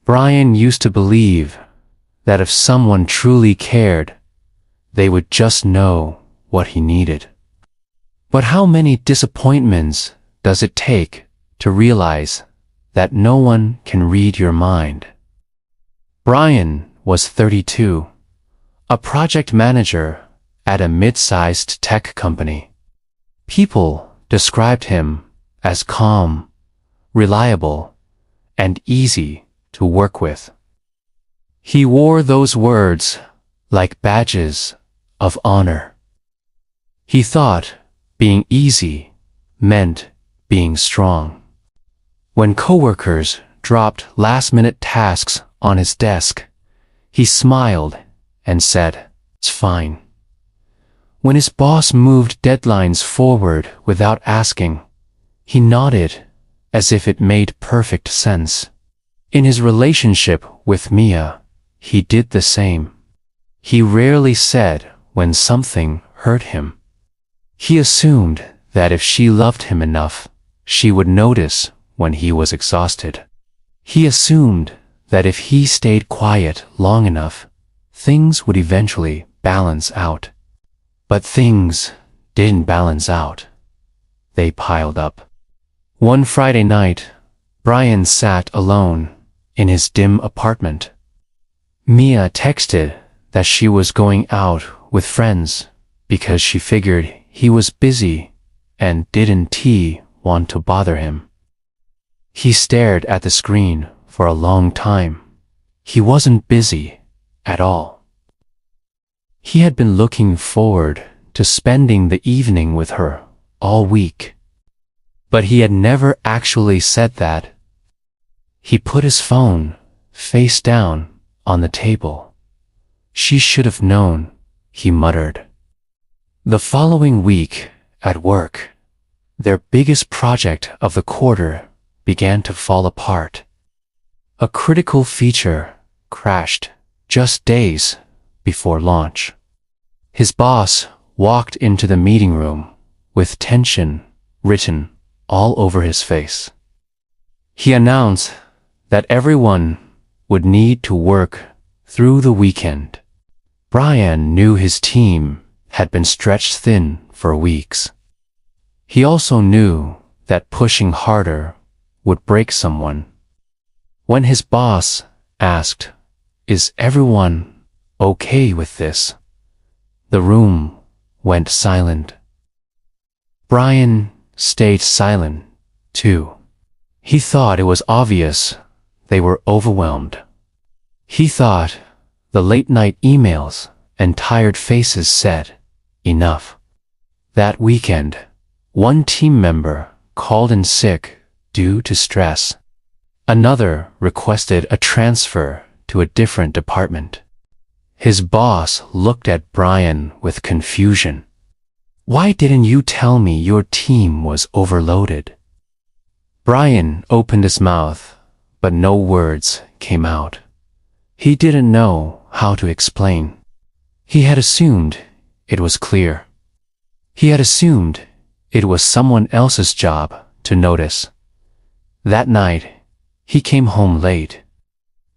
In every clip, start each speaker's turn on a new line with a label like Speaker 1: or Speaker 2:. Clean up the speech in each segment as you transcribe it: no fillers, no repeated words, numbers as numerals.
Speaker 1: Brian used to believe that if someone truly cared, they would just know what he needed. But how many disappointments does it take to realize that no one can read your mind? Brian was 32, a project manager at a mid-sized tech company. People described him as calm, reliable, and easy to work with. He wore those words like badges of honor. He thought being easy meant being strong. When coworkers dropped last-minute tasks on his desk, he smiled and said, "It's fine." When his boss moved deadlines forward without asking, he nodded as if it made perfect sense. In his relationship with Mia, he did the same. He rarely said when something hurt him. He assumed that if she loved him enough, she would notice when he was exhausted. He assumed that if he stayed quiet long enough, things would eventually balance out. But things didn't balance out. They piled up. One Friday night, Brian sat alone in his dim apartment. Mia texted that she was going out with friends because she figured he was busy and didn't want to bother him. He stared at the screen for a long time. He wasn't busy at all. He had been looking forward to spending the evening with her all week. But he had never actually said that. He put his phone face down on the table. "She should have known," he muttered. The following week, at work, their biggest project of the quarter began to fall apart. A critical feature crashed just days before launch. His boss walked into the meeting room with tension written all over his face. He announced that everyone would need to work through the weekend. Brian knew his team had been stretched thin for weeks. He also knew that pushing harder would break someone. When his boss asked, "Is everyone okay with this?" the room went silent. Brian stayed silent, too. He thought it was obvious they were overwhelmed. He thought the late-night emails and tired faces said, "Enough." That weekend, one team member called in sick due to stress. Another requested a transfer to a different department. His boss looked at Brian with confusion. "Why didn't you tell me your team was overloaded?" Brian opened his mouth, but no words came out. He didn't know how to explain. He had assumed it was clear. He had assumed it was someone else's job to notice. That night, he came home late.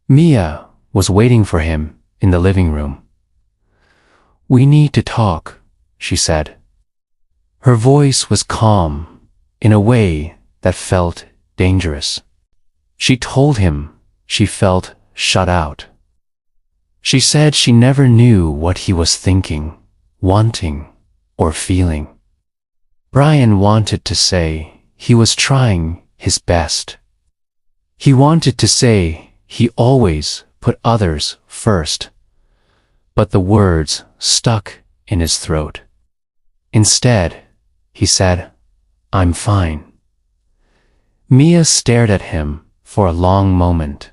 Speaker 1: Mia was waiting for him in the living room. "We need to talk," she said. Her voice was calm in a way that felt dangerous. She told him she felt shut out. She said she never knew what he was thinking, wanting, or feeling. Brian wanted to say he was trying his best. He wanted to say he always put others first, but the words stuck in his throat. Instead, he said, "I'm fine." Mia stared at him for a long moment.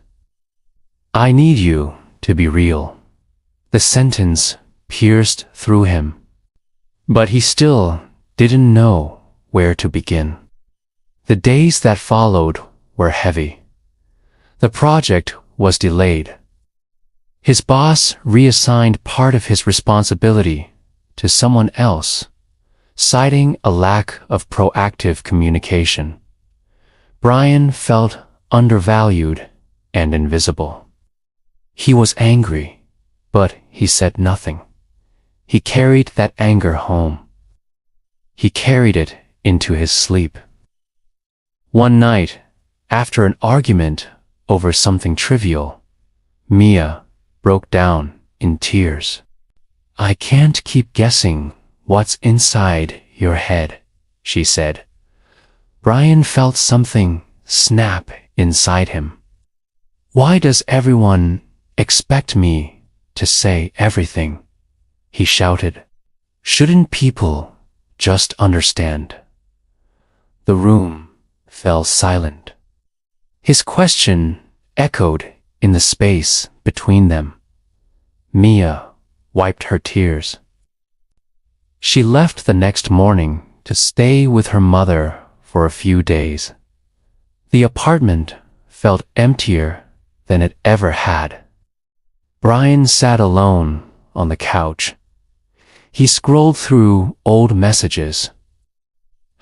Speaker 1: "I need you to be real." The sentence pierced through him, but he still didn't know where to begin. The days that followed were heavy. The project was delayed. His boss reassigned part of his responsibility to someone else, citing a lack of proactive communication. Brian felt undervalued and invisible. He was angry, but he said nothing. He carried that anger home. He carried it into his sleep. One night, after an argument over something trivial, Mia broke down in tears. "I can't keep guessing what's inside your head," she said. Brian felt something snap inside him. "Why does everyone expect me to say everything?" he shouted. "Shouldn't people just understand?" The room fell silent. His question echoed in the space between them. Mia wiped her tears. She left the next morning to stay with her mother for a few days. The apartment felt emptier than it ever had. Brian sat alone on the couch. He scrolled through old messages.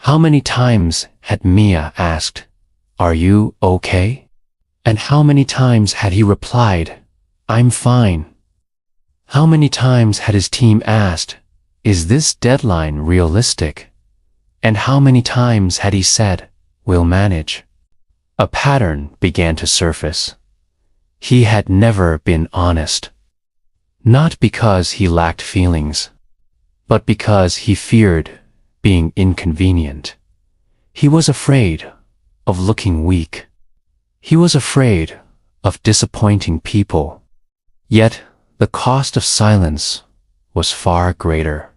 Speaker 1: How many times had Mia asked, "Are you okay?" And how many times had he replied, "I'm fine"? How many times had his team asked, "Is this deadline realistic?" And how many times had he said, "We'll manage"? A pattern began to surface. He had never been honest. Not because he lacked feelings, but because he feared being inconvenient. He was afraid of looking weak. He was afraid of disappointing people. Yet the cost of silence was far greater.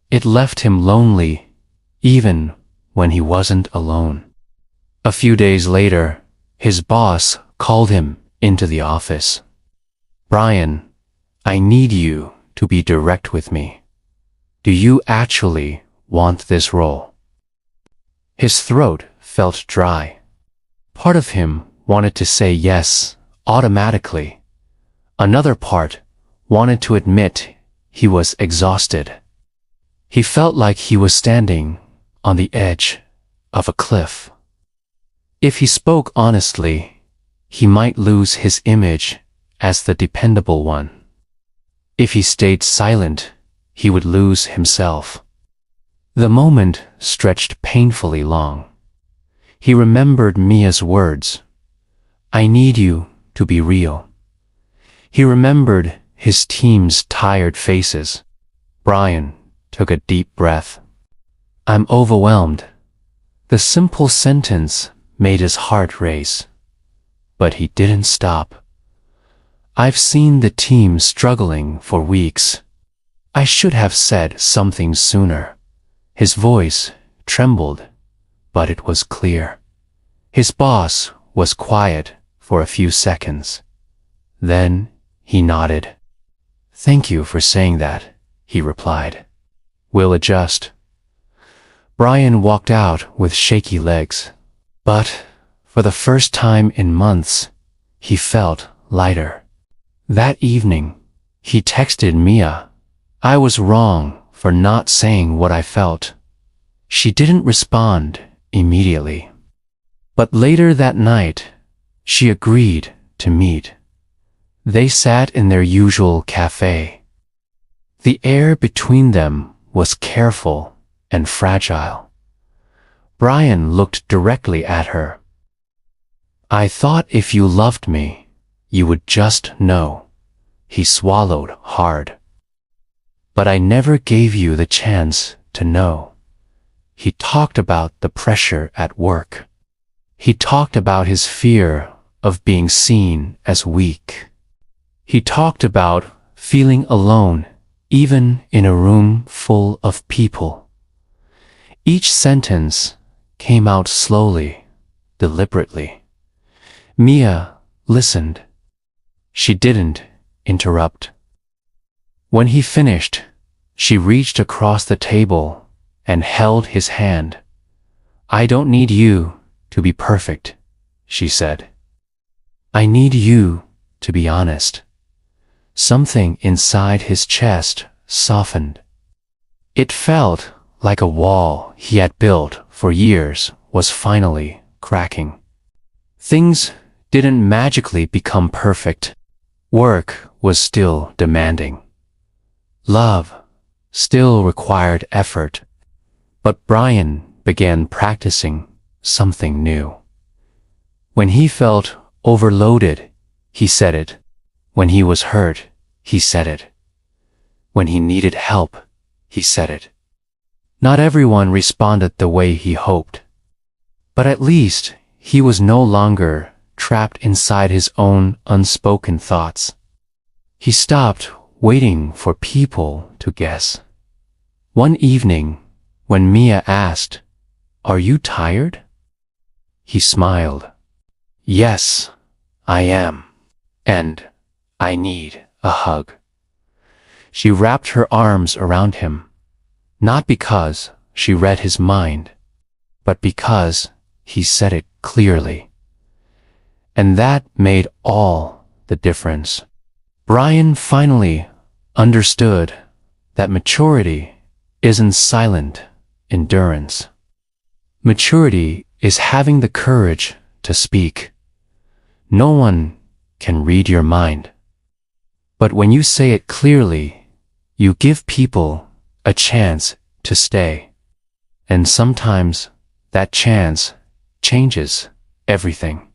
Speaker 1: It left him lonely even when he wasn't alone. A few days later, his boss called him into the office. "Brian, I need you to be direct with me. Do you actually want this role?" His throat felt dry. Part of him wanted to say yes automatically. Another part wanted to admit he was exhausted. He felt like he was standing on the edge of a cliff. If he spoke honestly, he might lose his image as the dependable one. If he stayed silent, he would lose himself. The moment stretched painfully long. He remembered Mia's words, "I need you to be real." He remembered his team's tired faces. Brian took a deep breath. "I'm overwhelmed." The simple sentence made his heart race. But he didn't stop. "I've seen the team struggling for weeks. I should have said something sooner." His voice trembled, but it was clear. His boss was quiet for a few seconds. Then he nodded. "Thank you for saying that," he replied. "We'll adjust." Brian walked out with shaky legs. But for the first time in months, he felt lighter. That evening, he texted Mia, "I was wrong for not saying what I felt." She didn't respond immediately. But later that night, she agreed to meet. They sat in their usual cafe. The air between them was careful and fragile. Brian looked directly at her. "I thought if you loved me, you would just know." He swallowed hard. "But I never gave you the chance to know." He talked about the pressure at work. He talked about his fear of being seen as weak. He talked about feeling alone even in a room full of people. Each sentence came out slowly, deliberately. Mia listened. She didn't interrupt. When he finished, she reached across the table and held his hand. "I don't need you to be perfect," she said. "I need you to be honest." Something inside his chest softened. It felt like a wall he had built for years was finally cracking. Things didn't magically become perfect. Work was still demanding. Love still required effort. But Brian began practicing something new. When he felt overloaded, he said it. When he was hurt, he said it. When he needed help, he said it. Not everyone responded the way he hoped. But at least he was no longer trapped inside his own unspoken thoughts. He stopped waiting for people to guess. One evening, when Mia asked, "Are you tired?" he smiled. "Yes, I am. And I need a hug." She wrapped her arms around him, not because she read his mind, but because he said it clearly. And that made all the difference. Brian finally understood that maturity isn't silent endurance. Maturity is having the courage to speak. No one can read your mind. But when you say it clearly, you give people a chance to stay. And sometimes that chance changes everything.